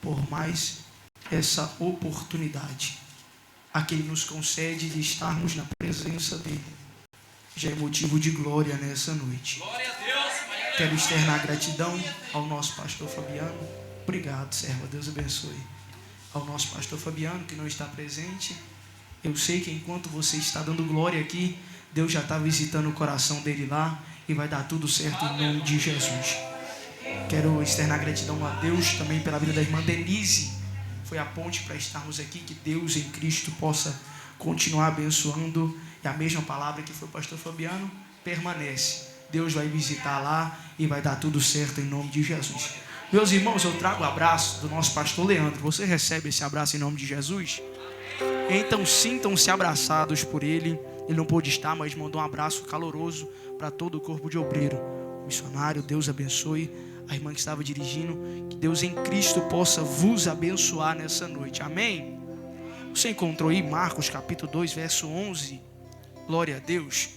por mais essa oportunidade a que Ele nos concede de estarmos na presença dEle. Já é motivo de glória nessa noite. Glória a Deus. Quero externar gratidão ao nosso pastor Fabiano. Obrigado, servo. Deus abençoe. Ao nosso pastor Fabiano, que não está presente. Eu sei que enquanto você está dando glória aqui, Deus já está visitando o coração dele lá e vai dar tudo certo em nome de Jesus. Quero externar gratidão a Deus também pela vida da irmã Denise. Foi a ponte para estarmos aqui. Que Deus em Cristo possa continuar abençoando. E a mesma palavra que foi o pastor Fabiano permanece. Deus vai visitar lá e vai dar tudo certo em nome de Jesus. Meus irmãos, eu trago o abraço do nosso pastor Leandro. Você recebe esse abraço em nome de Jesus? Então sintam-se abraçados por ele. Ele não pôde estar, mas mandou um abraço caloroso para todo o corpo de obreiro. Missionário, Deus abençoe. A irmã que estava dirigindo, que Deus em Cristo possa vos abençoar nessa noite. Amém? Você encontrou aí Marcos capítulo 2, verso 11. Glória a Deus.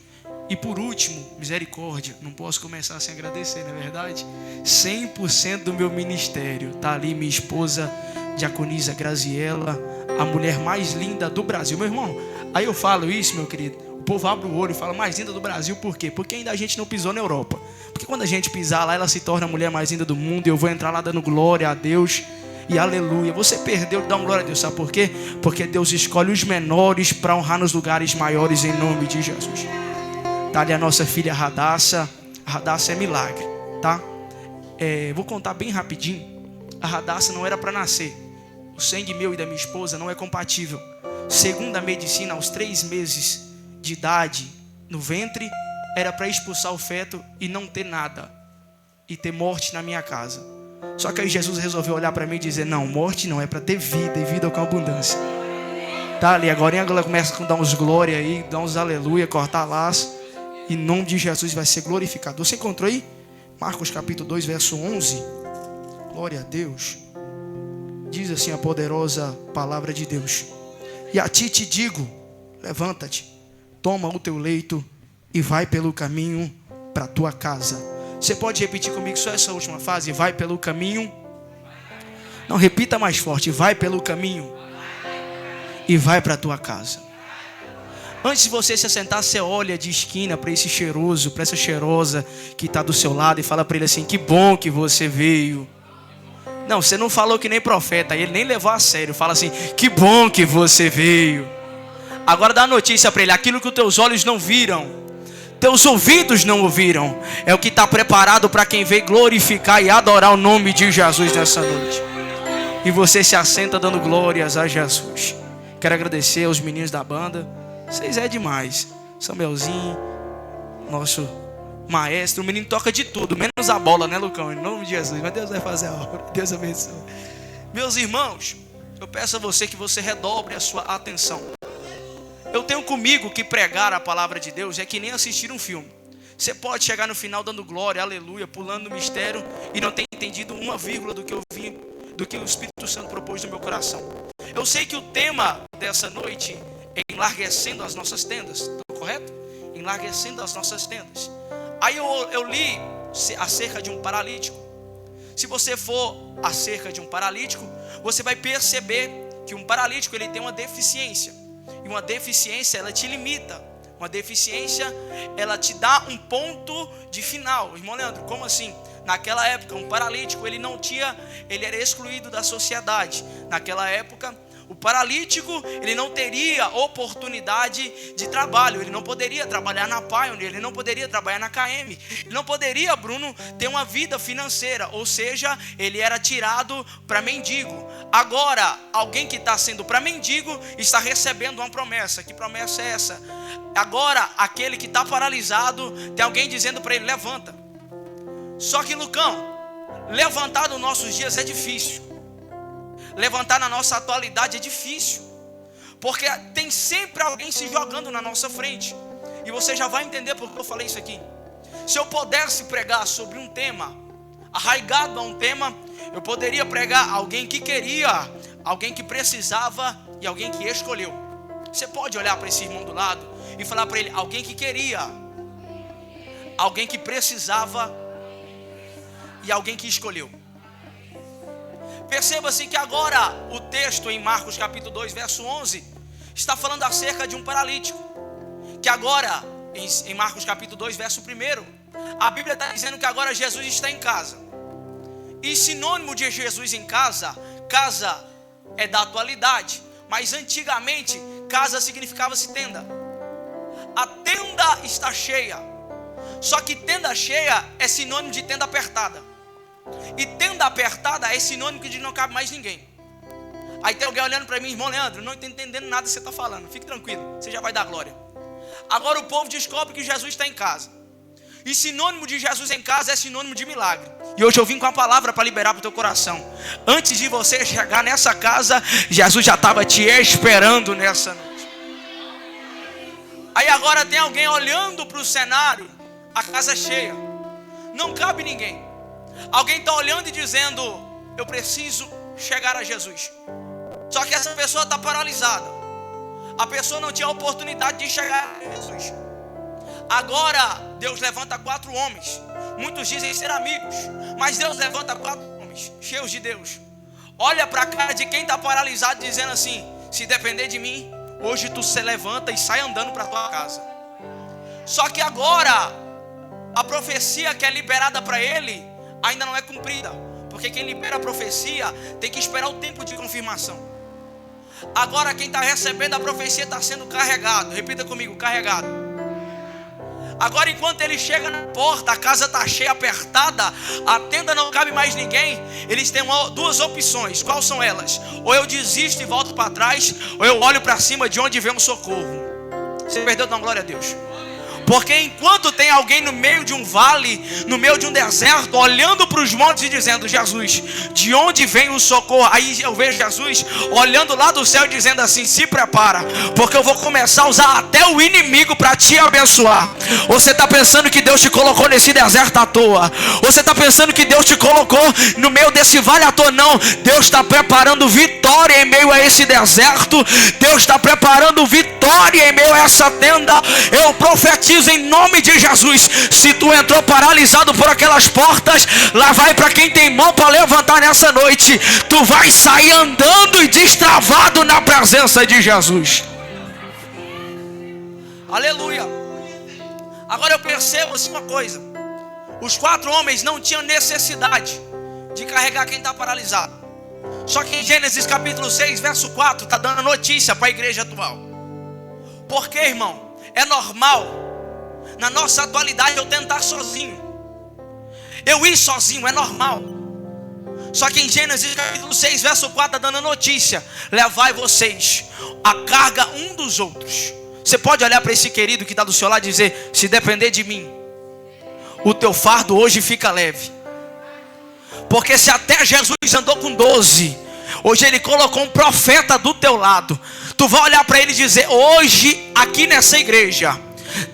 E por último, misericórdia. Não posso começar sem agradecer, não é verdade? 100% do meu ministério. Está ali minha esposa, Diaconisa Graziela, a mulher mais linda do Brasil. Meu irmão, aí eu falo isso, meu querido. O povo abre o olho e fala mais linda do Brasil. Por quê? Porque ainda a gente não pisou na Europa. Porque quando a gente pisar lá, ela se torna a mulher mais linda do mundo. E eu vou entrar lá dando glória a Deus. E aleluia. Você perdeu de dar glória a Deus. Sabe por quê? Porque Deus escolhe os menores para honrar nos lugares maiores em nome de Jesus. Tá ali a nossa filha Radassa. A Radassa é milagre, tá? Vou contar bem rapidinho. A Radassa não era para nascer. O sangue meu e da minha esposa não é compatível. Segundo a medicina, aos 3 meses de idade no ventre, era para expulsar o feto e não ter nada. E ter morte na minha casa. Só que aí Jesus resolveu olhar para mim e dizer: não, morte não, é para ter vida, e vida com abundância. Tá ali, agora ela começa a dar uns glória aí, dar uns aleluia, cortar laço. Em nome de Jesus vai ser glorificado. Você encontrou aí? Marcos capítulo 2, verso 11. Glória a Deus. Diz assim a poderosa palavra de Deus: e a ti te digo, levanta-te, toma o teu leito e vai pelo caminho para a tua casa. Você pode repetir comigo só essa última frase? Vai pelo caminho. Não, repita mais forte. Vai pelo caminho e vai para a tua casa. Antes de você se assentar, você olha de esquina para esse cheiroso, para essa cheirosa que está do seu lado e fala para ele assim: que bom que você veio. Não, você não falou que nem profeta, ele nem levou a sério. Fala assim: que bom que você veio. Agora dá a notícia para ele: aquilo que os teus olhos não viram, teus ouvidos não ouviram, é o que está preparado para quem veio glorificar e adorar o nome de Jesus nessa noite. E você se assenta dando glórias a Jesus. Quero agradecer aos meninos da banda. Vocês é demais. Samuelzinho, nosso maestro. O menino toca de tudo, menos a bola, né, Lucão? Em nome de Jesus. Mas Deus vai fazer a obra. Deus abençoe. Meus irmãos, eu peço a você que você redobre a sua atenção. Eu tenho comigo que pregar a palavra de Deus é que nem assistir um filme. Você pode chegar no final dando glória, aleluia, pulando no mistério e não ter entendido uma vírgula do que eu vim, do que o Espírito Santo propôs no meu coração. Eu sei que o tema dessa noite é enlarguecendo as nossas tendas, tá correto? Enlarguecendo as nossas tendas. Aí eu li acerca de um paralítico. Se você for acerca de um paralítico, você vai perceber que um paralítico ele tem uma deficiência. E uma deficiência ela te limita. Uma deficiência ela te dá um ponto de final. Irmão Leandro, como assim? Naquela época um paralítico ele era excluído da sociedade. Naquela época o paralítico, ele não teria oportunidade de trabalho. Ele não poderia trabalhar na Pioneer, ele não poderia trabalhar na KM. Ele não poderia, Bruno, ter uma vida financeira. Ou seja, ele era tirado para mendigo. Agora, alguém que está sendo para mendigo, está recebendo uma promessa. Que promessa é essa? Agora, aquele que está paralisado, tem alguém dizendo para ele: levanta. Só que, Lucão, levantar nos nossos dias é difícil. Levantar na nossa atualidade é difícil, porque tem sempre alguém se jogando na nossa frente. E você já vai entender por que eu falei isso aqui. Se eu pudesse pregar sobre um tema, arraigado a um tema, eu poderia pregar alguém que queria, alguém que precisava e alguém que escolheu. Você pode olhar para esse irmão do lado e falar para ele: alguém que queria, alguém que precisava e alguém que escolheu. Perceba-se que agora o texto em Marcos capítulo 2, verso 11, está falando acerca de um paralítico. Que agora, em Marcos capítulo 2, verso 1, a Bíblia está dizendo que agora Jesus está em casa. E sinônimo de Jesus em casa, casa é da atualidade, mas antigamente casa significava-se tenda. A tenda está cheia. Só que tenda cheia é sinônimo de tenda apertada. E tenda apertada é sinônimo de não cabe mais ninguém. Aí tem alguém olhando para mim, irmão Leandro, não estou entendendo nada que você está falando. Fique tranquilo, você já vai dar glória. Agora o povo descobre que Jesus está em casa. E sinônimo de Jesus em casa é sinônimo de milagre. E hoje eu vim com a palavra para liberar para o teu coração. Antes de você chegar nessa casa, Jesus já estava te esperando nessa noite. Aí agora tem alguém olhando para o cenário, a casa cheia, não cabe ninguém. Alguém está olhando e dizendo: eu preciso chegar a Jesus. Só que essa pessoa está paralisada. A pessoa não tinha a oportunidade de chegar a Jesus. Agora Deus levanta 4 homens. Muitos dizem ser amigos, mas Deus levanta 4 homens cheios de Deus. Olha para a cara de quem está paralisado, dizendo assim: se depender de mim, hoje tu se levanta e sai andando para a tua casa. Só que agora a profecia que é liberada para ele ainda não é cumprida, porque quem libera a profecia tem que esperar o tempo de confirmação. Agora quem está recebendo a profecia está sendo carregado. Repita comigo: carregado. Agora enquanto ele chega na porta, a casa está cheia, apertada, a tenda não cabe mais ninguém. Eles têm 2 opções. Quais são elas? Ou eu desisto e volto para trás, ou eu olho para cima de onde vem um socorro. Você perdeu, dá glória a Deus. Porque enquanto tem alguém no meio de um vale, no meio de um deserto, olhando para os montes e dizendo: Jesus, de onde vem o socorro? Aí eu vejo Jesus olhando lá do céu e dizendo assim: se prepara, porque eu vou começar a usar até o inimigo para te abençoar. Você está pensando que Deus te colocou nesse deserto à toa? Você está pensando que Deus te colocou no meio desse vale à toa? Não, Deus está preparando vitória em meio a esse deserto. Deus está preparando vitória em meio a essa tenda. Eu profetizo em nome de Jesus: se tu entrou paralisado por aquelas portas, lá vai para quem tem mão para levantar nessa noite. Tu vai sair andando e destravado na presença de Jesus. Aleluia. Agora eu percebo assim uma coisa: os 4 homens não tinham necessidade de carregar quem está paralisado. Só que em Gênesis capítulo 6, verso 4, está dando notícia para a igreja atual. Porque, irmão, é normal na nossa atualidade eu tentar sozinho, eu ir sozinho, é normal. Só que em Gênesis capítulo 6, verso 4, está dando notícia: levai vocês a carga um dos outros. Você pode olhar para esse querido que está do seu lado e dizer: se depender de mim, o teu fardo hoje fica leve. Porque se até Jesus andou com 12, hoje ele colocou um profeta do teu lado. Tu vai olhar para ele e dizer: hoje aqui nessa igreja,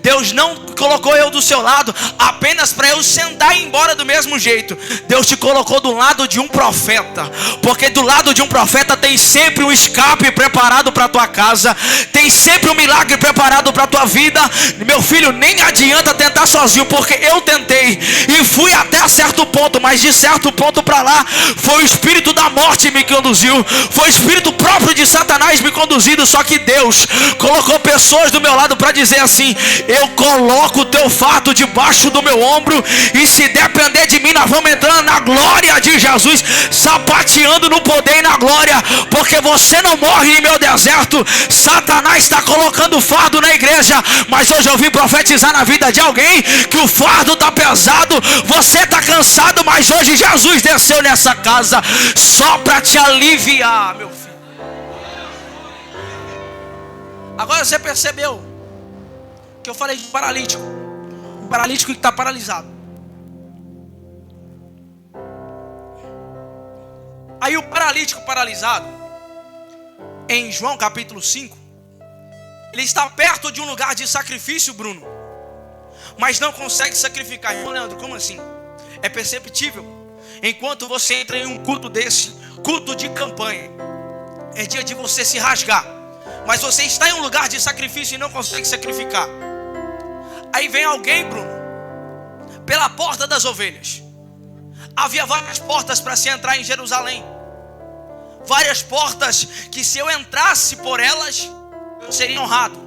Deus não colocou eu do seu lado apenas para eu sentar e ir embora do mesmo jeito. Deus te colocou do lado de um profeta, porque do lado de um profeta tem sempre um escape preparado para tua casa, tem sempre um milagre preparado para tua vida. Meu filho, nem adianta tentar sozinho, porque eu tentei e fui até certo ponto, mas de certo ponto para lá foi o espírito da morte me conduziu, foi o espírito próprio de Satanás me conduzindo. Só que Deus colocou pessoas do meu lado para dizer assim: eu coloco o teu fardo debaixo do meu ombro, e se depender de mim, nós vamos entrando na glória de Jesus, sapateando no poder e na glória, porque você não morre em meu deserto. Satanás está colocando fardo na igreja, mas hoje eu vim profetizar na vida de alguém que o fardo está pesado, você está cansado, mas hoje Jesus desceu nessa casa só para te aliviar, meu filho. Agora você percebeu que eu falei de paralítico, um paralítico que está paralisado. Aí o paralítico paralisado, em João capítulo 5, ele está perto de um lugar de sacrifício, Bruno, mas não consegue sacrificar. Irmão Leandro, como assim? É perceptível. Enquanto você entra em um culto desse, culto de campanha, é dia de você se rasgar, mas você está em um lugar de sacrifício e não consegue sacrificar. Aí vem alguém, Bruno, pela porta das ovelhas. Havia várias portas para se entrar em Jerusalém. várias portas que se eu entrasse por elas, eu seria honrado.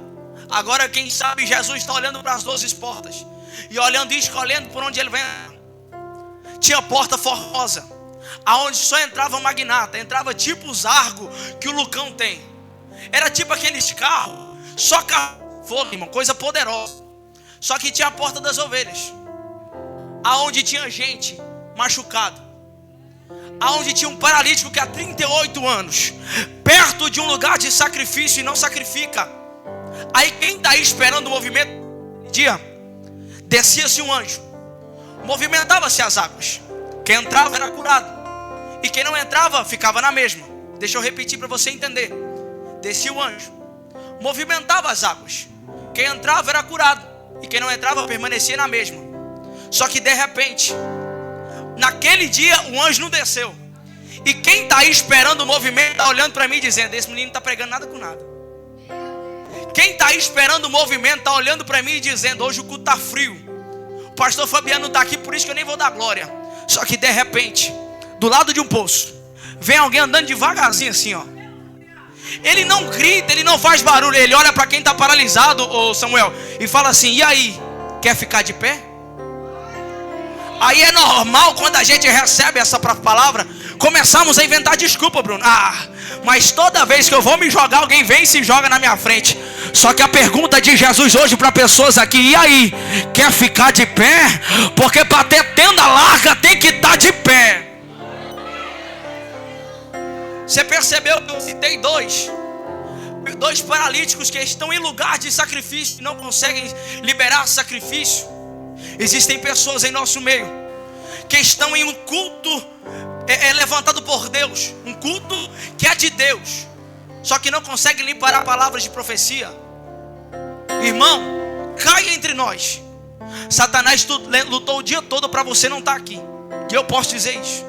Agora quem sabe Jesus está olhando para as 12 portas e olhando e escolhendo por onde ele vem. Tinha porta formosa, aonde só entrava magnata, entrava tipo os Argo que o Lucão tem. Era tipo aqueles carros, só carro fogo, irmão, coisa poderosa. Só que tinha a porta das ovelhas, aonde tinha gente machucada, aonde tinha um paralítico que há 38 anos, perto de um lugar de sacrifício e não sacrifica. Aí quem está aí esperando o movimento, dia, descia-se um anjo, movimentava-se as águas. Quem entrava era curado, e quem não entrava ficava na mesma. Deixa eu repetir para você entender. Descia o anjo, movimentava as águas. Quem entrava era curado, e quem não entrava permanecia na mesma. Só que de repente, naquele dia o anjo não desceu. E quem está aí esperando o movimento está olhando para mim dizendo: esse menino não está pregando nada com nada. Quem está aí esperando o movimento está olhando para mim e dizendo: hoje o culto está frio, o pastor Fabiano não está aqui, por isso que eu nem vou dar glória. Só que de repente, do lado de um poço, vem alguém andando devagarzinho assim, ó. Ele não grita, ele não faz barulho. Ele olha para quem está paralisado, ô Samuel, e fala assim: e aí, quer ficar de pé? Aí é normal quando a gente recebe essa palavra, começamos a inventar desculpa, Bruno. Mas toda vez que eu vou me jogar, alguém vem e se joga na minha frente. Só que a pergunta de Jesus hoje para pessoas aqui: e aí, quer ficar de pé? Porque para ter tenda larga tem que estar de pé. Você percebeu que eu citei dois paralíticos que estão em lugar de sacrifício e não conseguem liberar sacrifício? Existem pessoas em nosso meio que estão em um culto levantado por Deus, um culto que é de Deus, só que não conseguem liberar palavras de profecia. Irmão, cai entre nós. Satanás lutou o dia todo para você não estar aqui. E eu posso dizer isso,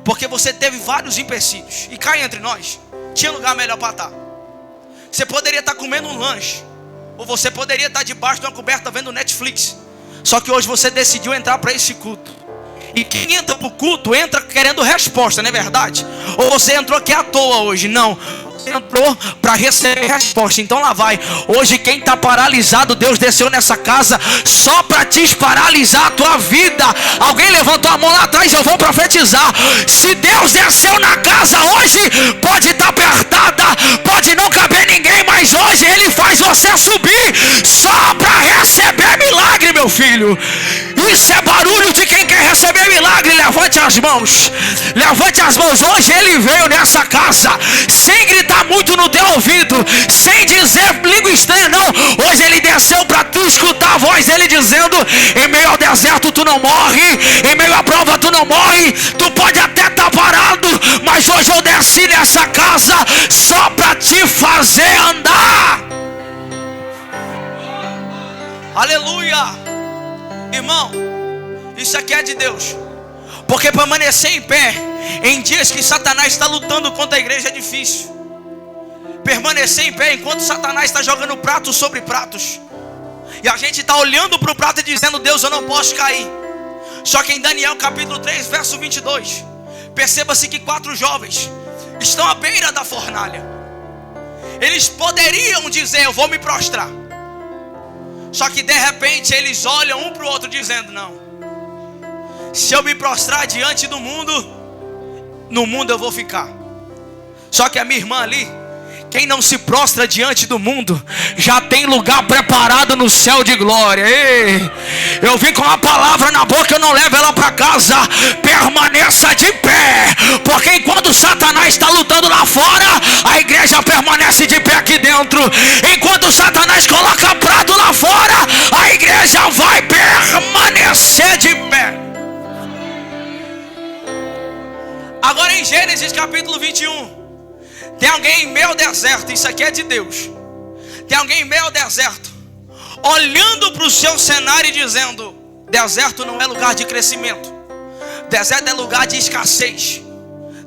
porque você teve vários empecilhos. E cai entre nós, tinha lugar melhor para estar. Você poderia estar comendo um lanche, ou você poderia estar debaixo de uma coberta vendo Netflix. Só que hoje você decidiu entrar para esse culto. E quem entra para o culto, entra querendo resposta, não é verdade? Ou você entrou aqui à toa hoje? Não, você entrou para receber resposta. Então lá vai. Hoje quem está paralisado, Deus desceu nessa casa só para desparalisar a tua vida. Alguém levantou a mão lá atrás, eu vou profetizar. Se Deus desceu na casa hoje, pode estar apertada, pode não caber ninguém, mas hoje Ele faz você subir só para receber milagre, meu filho. Isso é barulho de quem quer receber milagre. Levante as mãos. Levante as mãos. Hoje Ele veio nessa casa sem gritar muito no teu ouvido, sem dizer língua estranha, não. Hoje Ele desceu para tu escutar a voz dele dizendo: em meio ao deserto tu não morre, em meio à prova tu não morre. Tu pode até estar parado, mas hoje eu desci nessa casa só para te fazer andar. Aleluia. Irmão, isso aqui é de Deus. Porque permanecer em pé em dias que Satanás está lutando contra a igreja é difícil. Permanecer em pé enquanto Satanás está jogando pratos sobre pratos, e a gente está olhando para o prato e dizendo: Deus, eu não posso cair. Só que em Daniel capítulo 3 verso 22, perceba-se que 4 jovens estão à beira da fornalha. Eles poderiam dizer: eu vou me prostrar. Só que de repente eles olham um para o outro dizendo: não, se eu me prostrar diante do mundo, no mundo eu vou ficar. Só que a minha irmã ali, quem não se prostra diante do mundo, já tem lugar preparado no céu de glória. Ei, eu vim com a palavra na boca, eu não levo ela para casa. Permaneça de pé, porque enquanto Satanás está lutando lá fora, a igreja permanece de pé aqui dentro. Enquanto Satanás coloca prato lá fora, a igreja vai permanecer de pé. Agora em Gênesis capítulo 21, tem alguém em meio ao deserto. Isso aqui é de Deus. Tem alguém em meio ao deserto, olhando para o seu cenário e dizendo: deserto não é lugar de crescimento, deserto é lugar de escassez,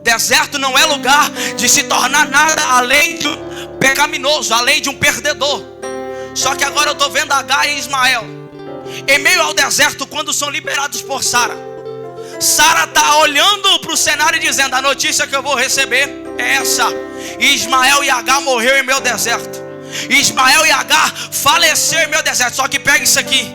deserto não é lugar de se tornar nada além de um pecaminoso, além de um perdedor. Só que agora eu estou vendo Agar e Ismael em meio ao deserto, quando são liberados por Sara. Sara está olhando para o cenário e dizendo: a notícia que eu vou receber é essa: Ismael e Agar morreu em meu deserto. Ismael e Agar faleceu em meu deserto. Só que pega isso aqui.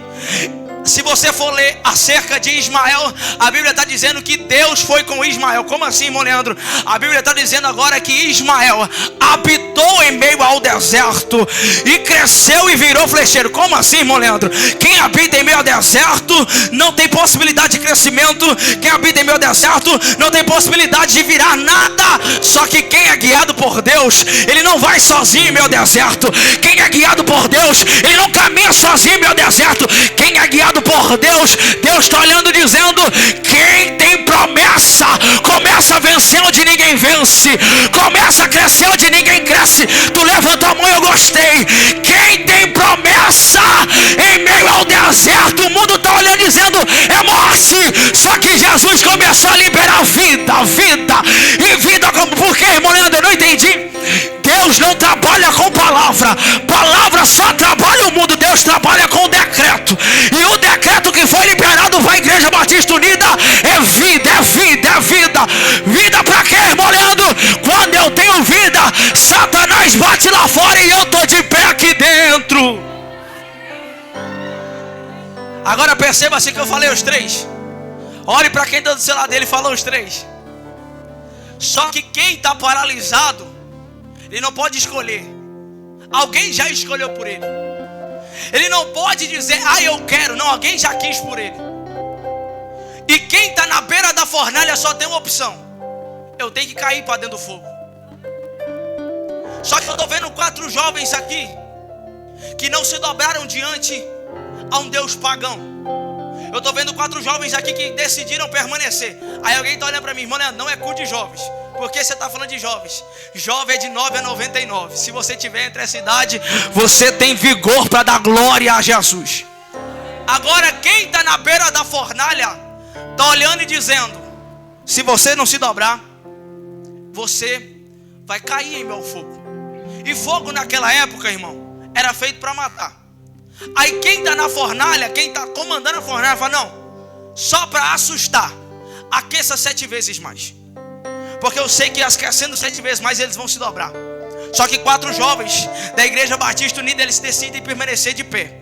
Se você for ler acerca de Ismael, a Bíblia está dizendo que Deus foi com Ismael. Como assim, irmão Leandro? A Bíblia está dizendo agora que Ismael habitou em meio ao deserto e cresceu e virou flecheiro. Como assim, irmão Leandro? Quem habita em meio ao deserto não tem possibilidade de crescimento. Quem habita em meio ao deserto não tem possibilidade de virar nada. Só que quem é guiado por Deus, ele não vai sozinho em meio ao deserto. Quem é guiado por Deus, ele não caminha sozinho em meio ao deserto. Quem é guiado por Deus, Deus está olhando dizendo: quem tem promessa começa a vencer onde ninguém vence, começa a crescer onde ninguém cresce. Tu levantou a mão, eu gostei. Quem tem promessa em meio ao deserto, o mundo está olhando dizendo: é morte. Só que Jesus começou a liberar vida e vida. Por que, irmão Leandro? Eu não entendi. Deus não trabalha com palavra só trabalha o mundo. Deus trabalha com decreto, e o decreto que foi liberado para a Igreja Batista Unida é vida, é vida, é vida. Vida para quê, irmão Leandro? Quando eu tenho vida, Satanás bate lá fora e eu estou de pé aqui dentro. Agora perceba assim que eu falei os três. Olhe para quem está do seu lado dele e falou os três. Só que quem está paralisado, ele não pode escolher. Alguém já escolheu por ele. Ele não pode dizer: ah, eu quero. Não, alguém já quis por ele. E quem está na beira da fornalha só tem uma opção: eu tenho que cair para dentro do fogo. Só que eu estou vendo 4 jovens aqui que não se dobraram diante a um Deus pagão. Eu estou vendo 4 jovens aqui que decidiram permanecer. Aí alguém está olhando para mim: irmão, não é culto de jovens. Por que você está falando de jovens? Jovem é de 9 a 99. Se você tiver entre essa idade, você tem vigor para dar glória a Jesus. Agora quem está na beira da fornalha está olhando e dizendo: se você não se dobrar, você vai cair em meu fogo. E fogo naquela época, irmão, era feito para matar. Aí quem está na fornalha, quem está comandando a fornalha, fala: não, só para assustar, aqueça 7 vezes mais. Porque eu sei que aquecendo 7 vezes mais eles vão se dobrar. Só que 4 jovens da Igreja Batista Unida, eles decidem permanecer de pé.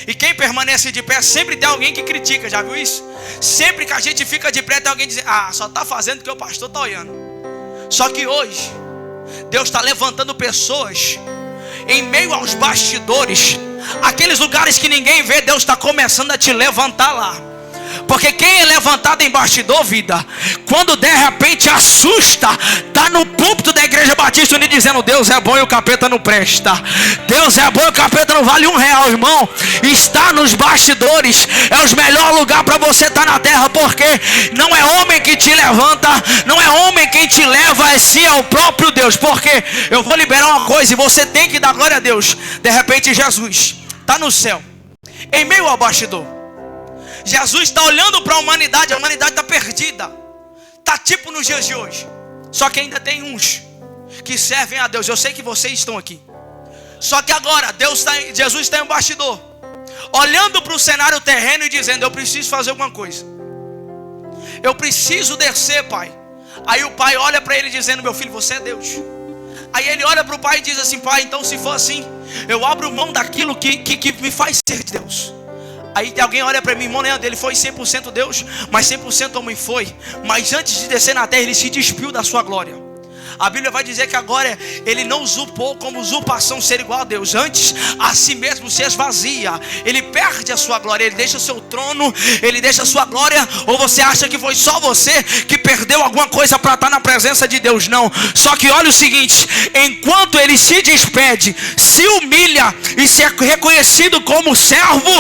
E quem permanece de pé, sempre tem alguém que critica, já viu isso? Sempre que a gente fica de pé, tem alguém dizendo: ah, só está fazendo porque o pastor está olhando. Só que hoje Deus está levantando pessoas em meio aos bastidores, aqueles lugares que ninguém vê. Deus está começando a te levantar lá. Porque quem é levantado em bastidor, vida, quando de repente assusta, está no púlpito da Igreja Batista Unida dizendo: Deus é bom e o capeta não presta. Deus é bom e o capeta não vale R$1, irmão. Está nos bastidores é o melhor lugar para você estar na terra. Porque não é homem que te levanta, não é homem quem te leva, é sim o próprio Deus. Porque eu vou liberar uma coisa e você tem que dar glória a Deus. De repente Jesus está no céu, em meio ao bastidor. Jesus está olhando para a humanidade está perdida. Está tipo nos dias de hoje. Só que ainda tem uns que servem a Deus. Eu sei que vocês estão aqui. Só que agora Jesus está em um bastidor, olhando para o cenário terreno e dizendo: eu preciso fazer alguma coisa. Eu preciso descer, pai. Aí o pai olha para ele dizendo: meu filho, você é Deus. Aí ele olha para o pai e diz assim: pai, então se for assim, eu abro mão daquilo que me faz ser Deus. Aí alguém olha para mim: irmão Leandro, ele foi 100% Deus, mas 100% homem foi. Mas antes de descer na terra, ele se despiu da sua glória. A Bíblia vai dizer que agora ele não usurpou como usurpação ser igual a Deus. Antes, a si mesmo se esvazia. Ele perde a sua glória, ele deixa o seu trono, ele deixa a sua glória. Ou você acha que foi só você que perdeu alguma coisa para estar na presença de Deus? Não. Só que olha o seguinte: enquanto ele se despede, se humilha e se é reconhecido como servo,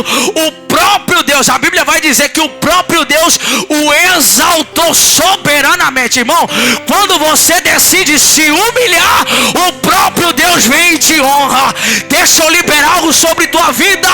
o próprio Deus, a Bíblia vai dizer que o próprio Deus o exaltou soberanamente. Irmão, quando você decide se humilhar, o próprio Deus vem e te honra. Deixa eu liberar algo sobre tua vida.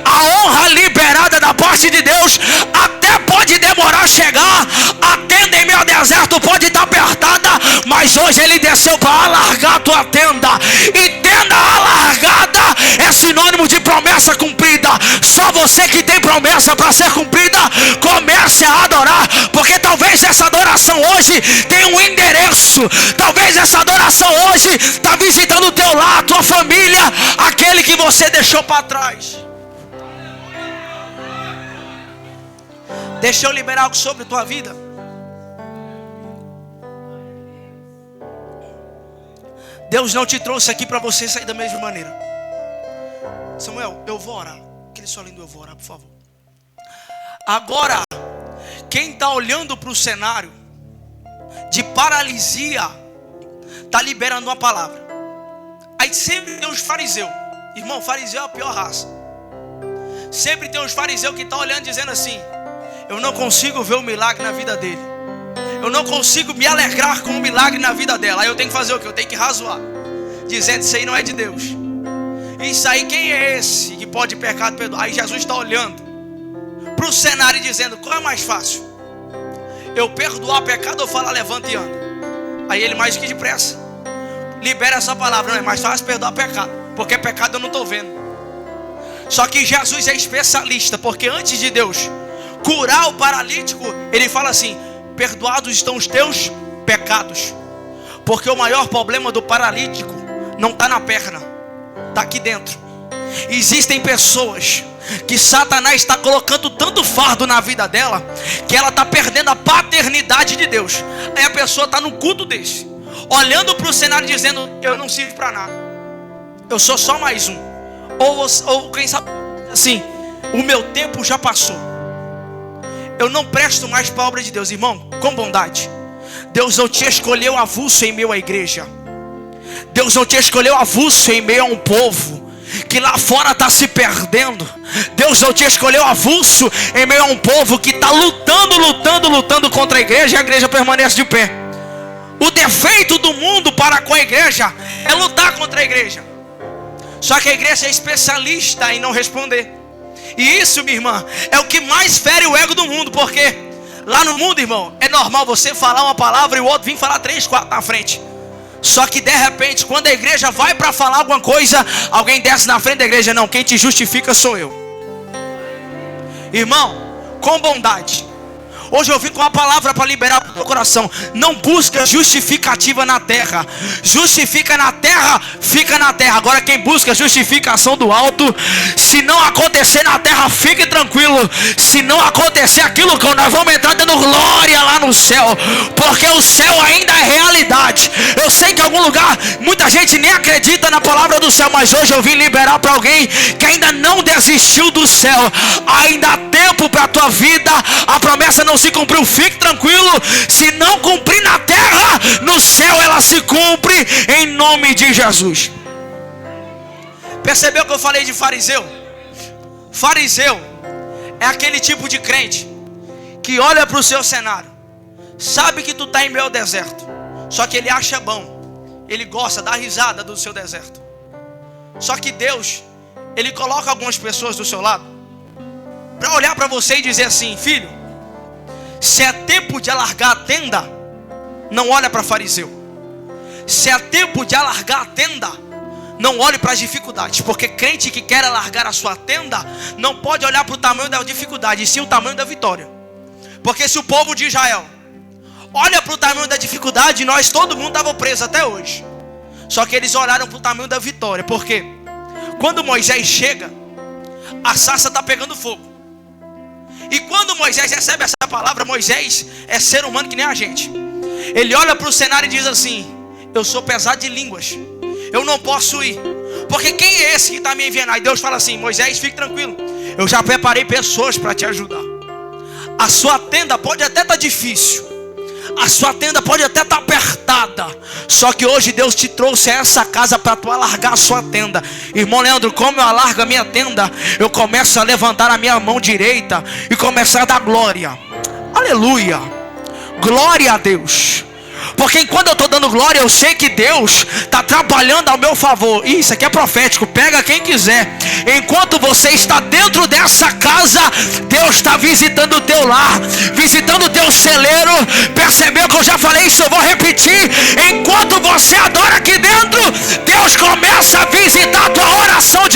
A honra liberada da parte de Deus até pode demorar a chegar. A tenda em meu deserto pode estar apertada, mas hoje ele desceu para alargar a tua tenda. E tenda alargada é sinônimo de promessa cumprida. Só você que tem promessa para ser cumprida, comece a adorar, porque talvez essa adoração hoje tenha um endereço. Talvez essa adoração hoje está visitando o teu lar, a tua família, aquele que você deixou para trás. Deixa eu liberar algo sobre a tua vida. Deus não te trouxe aqui para você sair da mesma maneira. Samuel, eu vou orar. Aquele só lindo, eu vou orar, por favor. Agora, quem está olhando para o cenário de paralisia, está liberando uma palavra. Aí sempre tem os fariseus. Irmão, fariseu é a pior raça. Sempre tem os fariseus que estão olhando dizendo assim: eu não consigo ver o milagre na vida dele. Eu não consigo me alegrar com o milagre na vida dela. Aí eu tenho que fazer o quê? Eu tenho que razoar, dizendo: isso aí não é de Deus. Isso aí, quem é esse que pode pecado perdoar? Aí Jesus está olhando para o cenário e dizendo: qual é mais fácil? Eu perdoar pecado ou falar levanta e anda? Aí ele mais que depressa libera essa palavra: não é mais fácil perdoar pecado, porque pecado eu não estou vendo. Só que Jesus é especialista, porque antes de Deus curar o paralítico, ele fala assim: perdoados estão os teus pecados. Porque o maior problema do paralítico não está na perna, está aqui dentro. Existem pessoas que Satanás está colocando tanto fardo na vida dela, que ela está perdendo a paternidade de Deus. Aí a pessoa está num culto desse, olhando para o cenário dizendo: eu não sirvo para nada, eu sou só mais um. Ou quem sabe assim: o meu tempo já passou, eu não presto mais para a obra de Deus. Irmão, com bondade, Deus não te escolheu avulso em meio à igreja. Deus não te escolheu avulso em meio a um povo que lá fora está se perdendo. Deus não te escolheu avulso em meio a um povo que está lutando contra a igreja, e a igreja permanece de pé. O defeito do mundo para com a igreja é lutar contra a igreja. Só que a igreja é especialista em não responder. E isso, minha irmã, é o que mais fere o ego do mundo. Porque lá no mundo, irmão, é normal você falar uma palavra e o outro vir falar 3, 4 na frente. Só que de repente, quando a igreja vai para falar alguma coisa, alguém desce na frente da igreja: não, quem te justifica sou eu. Irmão, com bondade, hoje eu vim com uma palavra para liberar o teu coração. Não busca justificativa na terra. Justifica na terra, fica na terra. Agora quem busca justificação do alto, se não acontecer na terra, fique tranquilo. Se não acontecer aquilo, que nós vamos entrar dando glória lá no céu, porque o céu ainda é realidade. Eu sei que em algum lugar muita gente nem acredita na palavra do céu, mas hoje eu vim liberar para alguém que ainda não desistiu do céu. Ainda há tempo para a tua vida. A promessa não se cumpriu, fique tranquilo. Se não cumprir na terra, no céu ela se cumpre, em nome de Jesus. Percebeu que eu falei de fariseu? Fariseu é aquele tipo de crente que olha para o seu cenário, sabe que tu está em meio ao deserto, só que ele acha bom, ele gosta, dá risada do seu deserto. Só que Deus, ele coloca algumas pessoas do seu lado para olhar para você e dizer assim: filho, se é tempo de alargar a tenda, não olha para fariseu. Se é tempo de alargar a tenda, não olhe para as dificuldades. Porque crente que quer alargar a sua tenda não pode olhar para o tamanho da dificuldade, e sim o tamanho da vitória. Porque se o povo de Israel olha para o tamanho da dificuldade, nós, todo mundo estava preso até hoje. Só que eles olharam para o tamanho da vitória. Porque quando Moisés chega, a sarça está pegando fogo. E quando Moisés recebe essa palavra, Moisés é ser humano que nem a gente. Ele olha para o cenário e diz assim: eu sou pesado de línguas, eu não posso ir, porque quem é esse que está me enviando? Aí Deus fala assim: Moisés, fique tranquilo, eu já preparei pessoas para te ajudar. A sua tenda pode até estar difícil, a sua tenda pode até estar apertada, só que hoje Deus te trouxe a essa casa para tu alargar a sua tenda. Irmão Leandro, como eu alargo a minha tenda? Eu começo a levantar a minha mão direita e começar a dar glória. Aleluia, glória a Deus. Porque enquanto eu estou dando glória, eu sei que Deus está trabalhando ao meu favor. Isso aqui é profético, pega quem quiser. Enquanto você está dentro dessa casa, Deus está visitando o teu lar, visitando o teu celeiro. Percebeu que eu já falei isso? Eu vou repetir. Enquanto você adora aqui dentro, Deus começa a visitar a tua oração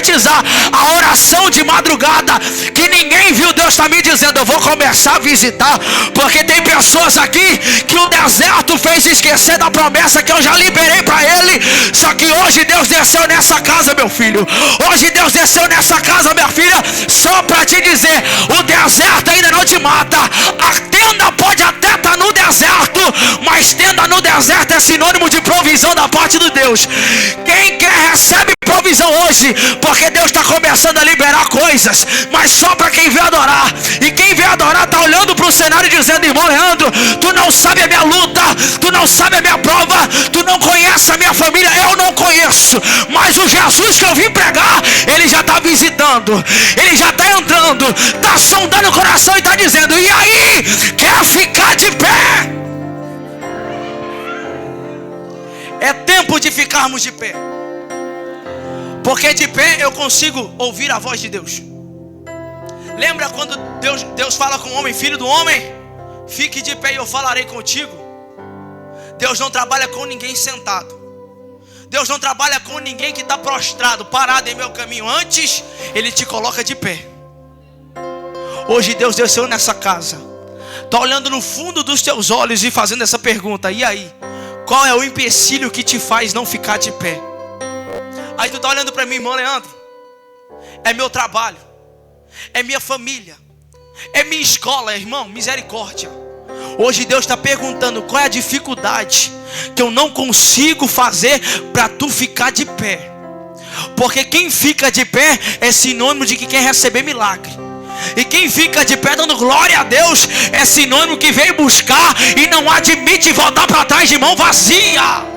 profetizar a oração de madrugada que ninguém viu. Deus está me dizendo, eu vou começar a visitar, porque tem pessoas aqui que o deserto fez esquecer da promessa que eu já liberei para ele. Só que hoje Deus desceu nessa casa, meu filho. Hoje Deus desceu nessa casa, minha filha, só para te dizer, o deserto ainda não te mata. A tenda pode até estar no deserto, mas tenda no deserto é sinônimo de provisão da parte de Deus. Quem quer recebe provisão hoje, porque Deus está começando a liberar coisas, mas só para quem vem adorar. E quem vem adorar está olhando para o cenário e dizendo, irmão Leandro, tu não sabe a minha luta, tu não sabe a minha prova, tu não conhece a minha família. Eu não conheço, mas o Jesus que eu vim pregar, ele já está visitando, ele já está entrando, está sondando o coração e está dizendo, e aí, quer ficar de pé? É tempo de ficarmos de pé, porque de pé eu consigo ouvir a voz de Deus. Lembra quando Deus fala com o homem, filho do homem, fique de pé e eu falarei contigo. Deus não trabalha com ninguém sentado. Deus não trabalha com ninguém que está prostrado, parado em meu caminho. Antes, Ele te coloca de pé. Hoje Deus desceu nessa casa, está olhando no fundo dos teus olhos e fazendo essa pergunta, e aí? Qual é o empecilho que te faz não ficar de pé? Aí tu está olhando para mim, irmão Leandro, é meu trabalho, é minha família, é minha escola, irmão, misericórdia. Hoje Deus está perguntando, qual é a dificuldade que eu não consigo fazer para tu ficar de pé? Porque quem fica de pé é sinônimo de que quer receber milagre. E quem fica de pé dando glória a Deus é sinônimo que veio buscar e não admite voltar para trás de mão vazia.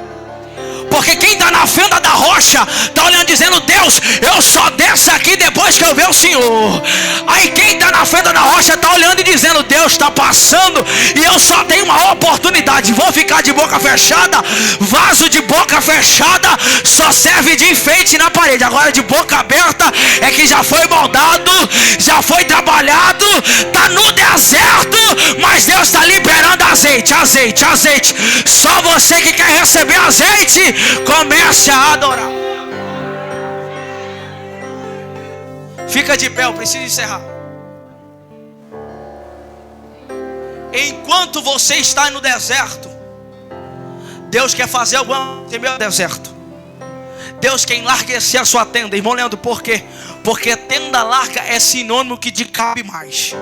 Porque quem está na fenda da rocha está olhando dizendo, Deus, eu só desço aqui depois que eu ver o Senhor. Aí quem está na fenda da rocha está olhando e dizendo, Deus está passando e eu só tenho uma oportunidade. Vou ficar de boca fechada. Vaso de boca fechada só serve de enfeite na parede. Agora de boca aberta é que já foi moldado, já foi trabalhado, está no deserto, mas Deus está liberando azeite, azeite, azeite. Só você que quer receber azeite, comece a adorar. Fica de pé, eu preciso encerrar. Enquanto você está no deserto, Deus quer fazer alguma coisa em meio ao deserto. Deus quer enlarguecer a sua tenda. Irmão Leandro, por quê? Porque tenda larga é sinônimo que de cabe mais.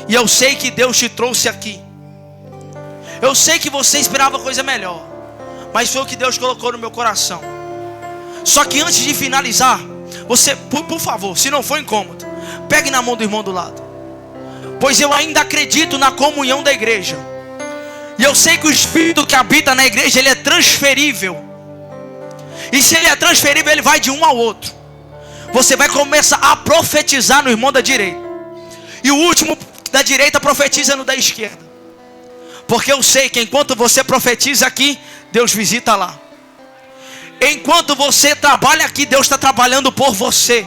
E eu sei que Deus te trouxe aqui. Eu sei que você esperava coisa melhor, mas foi o que Deus colocou no meu coração. Só que antes de finalizar, você, por favor, se não for incômodo, pegue na mão do irmão do lado. Pois eu ainda acredito na comunhão da igreja. E eu sei que o Espírito que habita na igreja, ele é transferível. E se ele é transferível, ele vai de um ao outro. Você vai começar a profetizar no irmão da direita, e o último da direita profetiza no da esquerda. Porque eu sei que enquanto você profetiza aqui, Deus visita lá. Enquanto você trabalha aqui, Deus está trabalhando por você.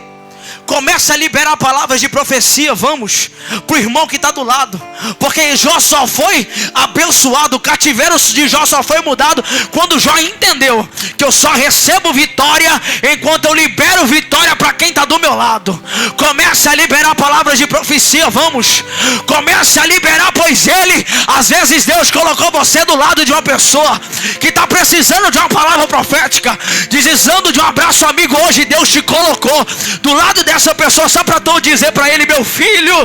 Começa a liberar palavras de profecia, vamos, para o irmão que está do lado. Porque Jó só foi abençoado, o cativeiro de Jó só foi mudado quando Jó entendeu que eu só recebo vitória enquanto eu libero vitória para quem está do meu lado. Comece a liberar palavras de profecia, vamos. Comece a liberar, pois ele, às vezes Deus colocou você do lado de uma pessoa que está precisando de uma palavra profética, precisando de um abraço amigo. Hoje Deus te colocou do lado dessa pessoa só para tu dizer para ele, meu filho,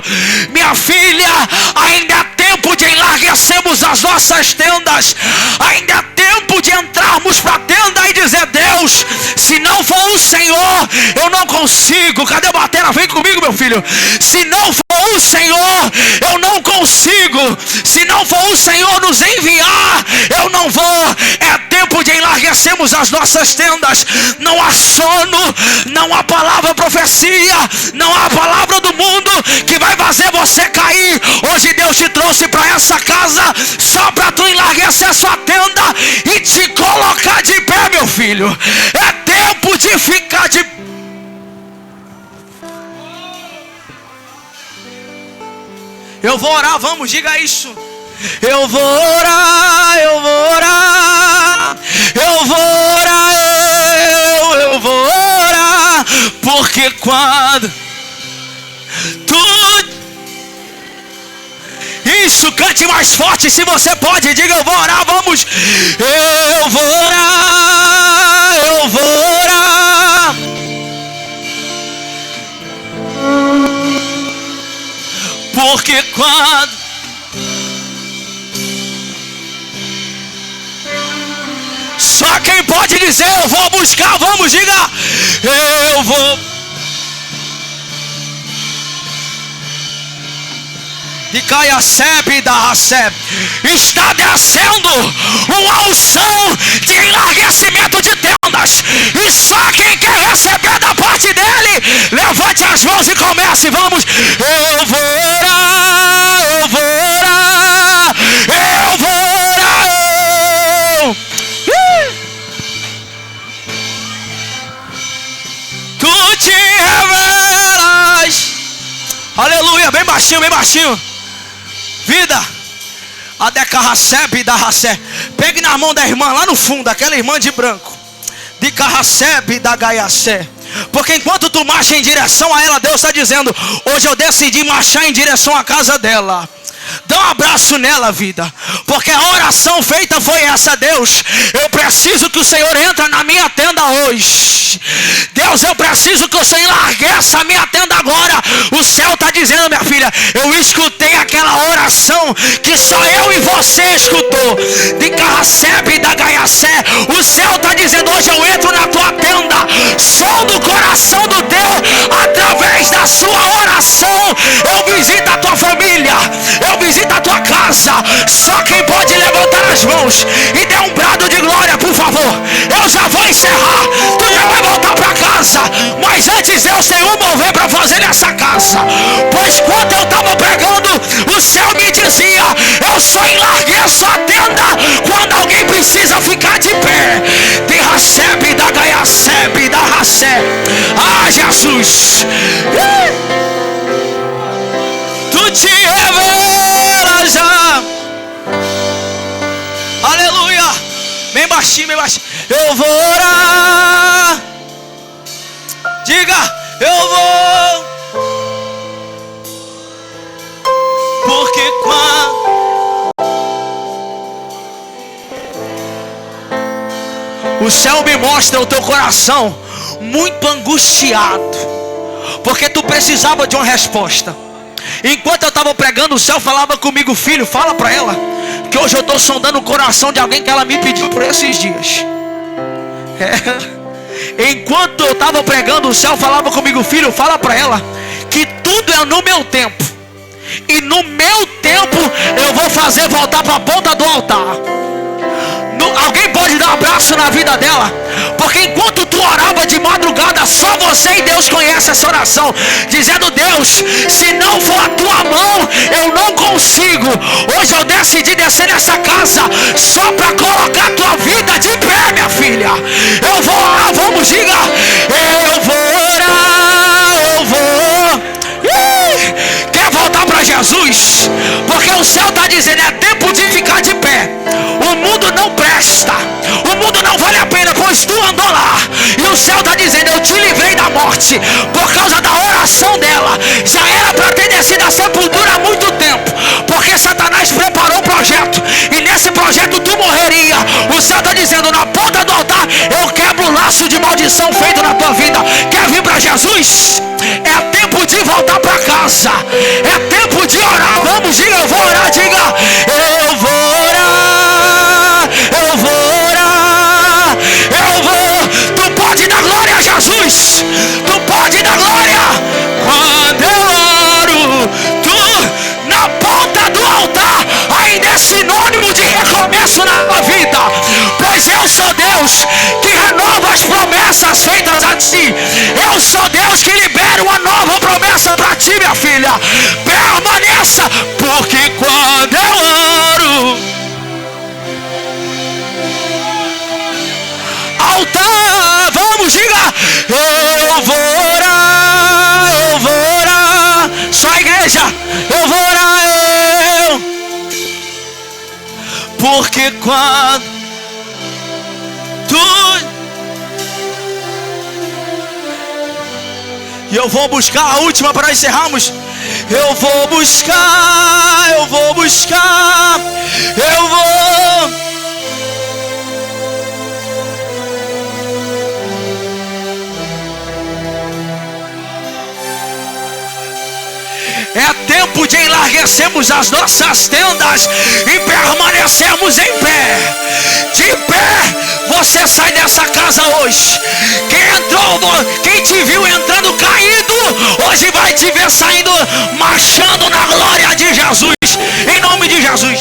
minha filha, ainda é tempo de enlarguecermos as nossas tendas. Ainda é tempo de entrarmos para a tenda e dizer, Deus, se não for o Senhor, eu não consigo. Cadê a bateria? Vem comigo, meu filho. Se não for o Senhor, eu não consigo. Se não for o Senhor nos enviar, eu não vou. É tempo de enlarguecermos as nossas tendas. Não há sono, não há palavra profecia, não há palavra do mundo que vai fazer você cair. Hoje Deus te trouxe para essa casa só para tu enlarguecer sua tenda e te colocar de pé, meu filho. É tempo de ficar de pé. Eu vou orar, vamos, diga isso. Eu vou orar, eu vou orar, eu vou orar, eu vou orar, porque Porque quando tu... Isso, cante mais forte se você pode. Diga, eu vou orar, vamos. Eu vou orar, eu vou orar. Porque quando só quem pode dizer eu vou buscar, vamos, diga, eu vou. De Caiacebe da Racebe está descendo uma unção de enlarguecimento de tendas, e só quem quer receber da parte dele, levante as mãos e comece, vamos. Eu vou orar, eu vou orar, eu vou orar. Tu te revelas. Aleluia, bem baixinho, bem baixinho. Vida, a Decarracebe da Racé. Pegue na mão da irmã lá no fundo, aquela irmã de branco. De Carracebe da Gaiacé. Porque enquanto tu marcha em direção a ela, Deus está dizendo: hoje eu decidi marchar em direção à casa dela. Dá um abraço nela, vida. Porque a oração feita foi essa: Deus, eu preciso que o Senhor entre na minha tenda hoje. Deus, eu preciso que o Senhor enlargueça a minha tenda agora. O céu está dizendo, minha filha, eu escutei aquela oração que só eu e você escutou. De Carracebe da Gaiacé. O céu está dizendo: hoje eu entro na tua tenda. Som do coração do teu, através da sua oração, eu visito a tua família, eu visito a tua casa. Só quem pode levantar as mãos e der um brado de glória, por favor. Eu já vou encerrar, tu já vai voltar para casa, mas antes Deus tem um mover para fazer nessa casa. Pois quando eu estava pregando, o céu me dizia: eu só enlargueço a tenda quando alguém precisa ficar de pé. De Racebe da Gaiacebe da Racé. Ah, Jesus, tu te revelas já. Aleluia. Bem baixinho, bem baixinho. Eu vou orar. Diga, eu vou. Porque quando o céu me mostra o teu coração muito angustiado, porque tu precisava de uma resposta. Enquanto eu estava pregando, o céu falava comigo: filho, fala para ela que hoje eu estou sondando o coração de alguém que ela me pediu por esses dias. Enquanto eu estava pregando, o céu falava comigo: filho, fala para ela que tudo é no meu tempo, e no meu tempo eu vou fazer voltar para a ponta do altar. Alguém pode dar um abraço na vida dela? Porque enquanto tu orava de madrugada, só você e Deus conhece essa oração, dizendo: Deus, se não for a tua mão, eu não consigo. Hoje eu decidi descer nessa casa só para colocar a tua vida de pé, minha filha. Eu vou orar, vamos, diga, eu vou orar, eu vou. Quer voltar para Jesus? Porque o céu está dizendo: é tempo de ficar de pé. O mundo não presta, o mundo não vale a pena, pois tu andou lá. E o céu está dizendo: eu te livrei da morte por causa da oração dela. Já era para ter descido a sepultura há muito tempo, porque Satanás preparou o projeto, e nesse projeto tu morreria. O céu está dizendo: na ponta do altar eu quebro o laço de maldição feito na tua vida. Quer vir para Jesus? É tempo de voltar para casa, é tempo de orar. Vamos, diga, eu vou orar, diga, eu vou orar, eu vou orar, eu vou. Tu pode dar glória a Jesus, tu pode dar glória. Quando eu oro, tu na ponta do altar ainda é sinônimo de recomeço na tua vida, pois eu sou Deus que renova as promessas feitas a ti. Eu sou Deus que libera uma nova promessa para ti, minha filha. Permaneça, porque quando eu oro, altar, vamos, diga, eu vou orar, eu vou orar. Só a igreja, eu vou orar, porque quando tu E eu vou buscar a última para encerrarmos. Eu vou buscar, eu vou buscar, eu vou. É tempo de enlarguecermos as nossas tendas e permanecermos em pé. De pé, você sai dessa casa hoje. Quem te viu entrando caído, hoje vai te ver saindo marchando na glória de Jesus. Em nome de Jesus.